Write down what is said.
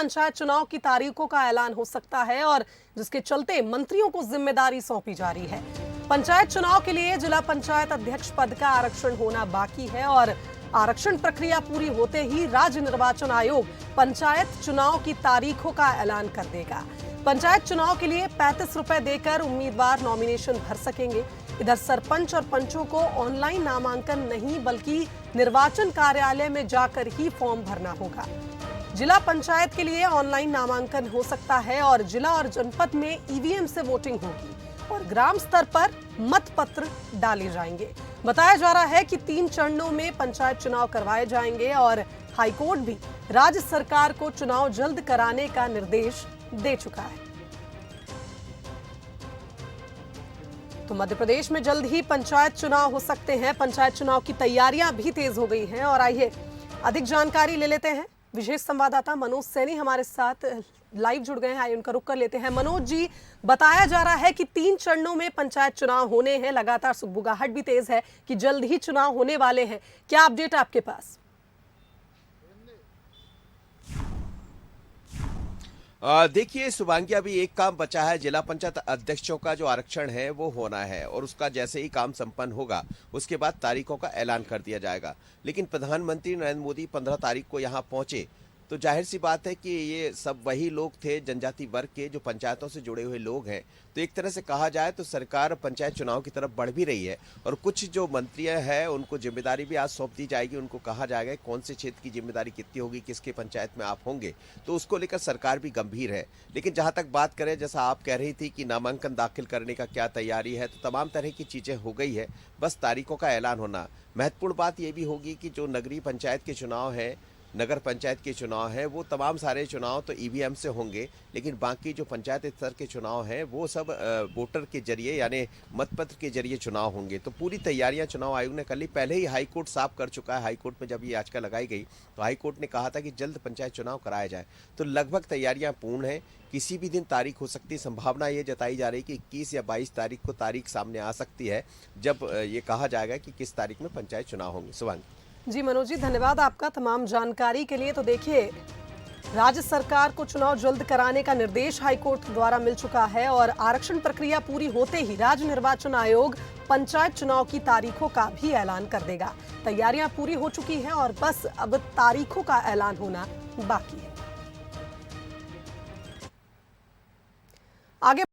पंचायत चुनाव की तारीखों का ऐलान हो सकता है और जिसके चलते मंत्रियों को जिम्मेदारी सौंपी जा रही है। पंचायत चुनाव के लिए जिला पंचायत अध्यक्ष पद का आरक्षण होना बाकी है और आरक्षण प्रक्रिया पूरी होते ही राज्य निर्वाचन आयोग पंचायत चुनाव की तारीखों का ऐलान कर देगा। पंचायत चुनाव के लिए 35 रुपए देकर उम्मीदवार नॉमिनेशन भर सकेंगे। इधर सरपंच और पंचों को ऑनलाइन नामांकन नहीं बल्कि निर्वाचन कार्यालय में जाकर ही फॉर्म भरना होगा। जिला पंचायत के लिए ऑनलाइन नामांकन हो सकता है और जिला और जनपद में ईवीएम से वोटिंग होगी और ग्राम स्तर पर मतपत्र डाले जाएंगे। बताया जा रहा है कि 3 चरणों में पंचायत चुनाव करवाए जाएंगे और हाईकोर्ट भी राज्य सरकार को चुनाव जल्द कराने का निर्देश दे चुका है। तो मध्य प्रदेश में जल्द ही पंचायत चुनाव हो सकते हैं। पंचायत चुनाव की तैयारियां भी तेज हो गई हैं और आइए अधिक जानकारी ले लेते हैं। विशेष संवाददाता मनोज सैनी हमारे साथ लाइव जुड़ गए हैं, आइए उनका रुख कर लेते हैं। मनोज जी, बताया जा रहा है कि 3 चरणों में पंचायत चुनाव होने हैं। लगातार सुगबुगाहट भी तेज है कि जल्द ही चुनाव होने वाले हैं। क्या अपडेट आपके पास? देखिए शुभांगी, अभी एक काम बचा है। जिला पंचायत अध्यक्षों का जो आरक्षण है वो होना है और उसका जैसे ही काम संपन्न होगा उसके बाद तारीखों का ऐलान कर दिया जाएगा। लेकिन प्रधानमंत्री नरेंद्र मोदी 15 तारीख को यहाँ पहुंचे तो जाहिर सी बात है कि ये सब वही लोग थे, जनजाति वर्ग के, जो पंचायतों से जुड़े हुए लोग हैं। तो एक तरह से कहा जाए तो सरकार पंचायत चुनाव की तरफ बढ़ भी रही है और कुछ जो मंत्री हैं उनको जिम्मेदारी भी आज सौंप दी जाएगी। उनको कहा जाएगा कौन से क्षेत्र की जिम्मेदारी कितनी होगी, किसके पंचायत में आप होंगे, तो उसको लेकर सरकार भी गंभीर है। लेकिन जहां तक बात करें, जैसा आप कह रही थी कि नामांकन दाखिल करने का क्या तैयारी है, तो तमाम तरह की चीजें हो गई है, बस तारीखों का ऐलान होना। महत्वपूर्ण बात यह भी होगी कि जो नगरीय पंचायत के चुनाव है, नगर पंचायत के चुनाव है, वो तमाम सारे चुनाव तो ईवीएम से होंगे, लेकिन बाकी जो पंचायत स्तर के चुनाव हैं वो सब वोटर के जरिए यानी मतपत्र के जरिए चुनाव होंगे। तो पूरी तैयारियां चुनाव आयोग ने कर ली। पहले ही हाईकोर्ट साफ कर चुका है। हाईकोर्ट में जब ये याचिका लगाई गई तो हाईकोर्ट ने कहा था कि जल्द पंचायत चुनाव कराया जाए। तो लगभग तैयारियां पूर्ण है। किसी भी दिन तारीख हो सकती है। संभावना ये जताई जा रही है कि 21 या 22 तारीख को तारीख सामने आ सकती है, जब ये कहा जाएगा कि किस तारीख में पंचायत चुनाव होंगे। शुभांगी जी मनोज जी, धन्यवाद आपका तमाम जानकारी के लिए। तो देखिए, राज्य सरकार को चुनाव जल्द कराने का निर्देश हाईकोर्ट द्वारा मिल चुका है और आरक्षण प्रक्रिया पूरी होते ही राज्य निर्वाचन आयोग पंचायत चुनाव की तारीखों का भी ऐलान कर देगा। तैयारियां पूरी हो चुकी हैं और बस अब तारीखों का ऐलान होना बाकी है। आगे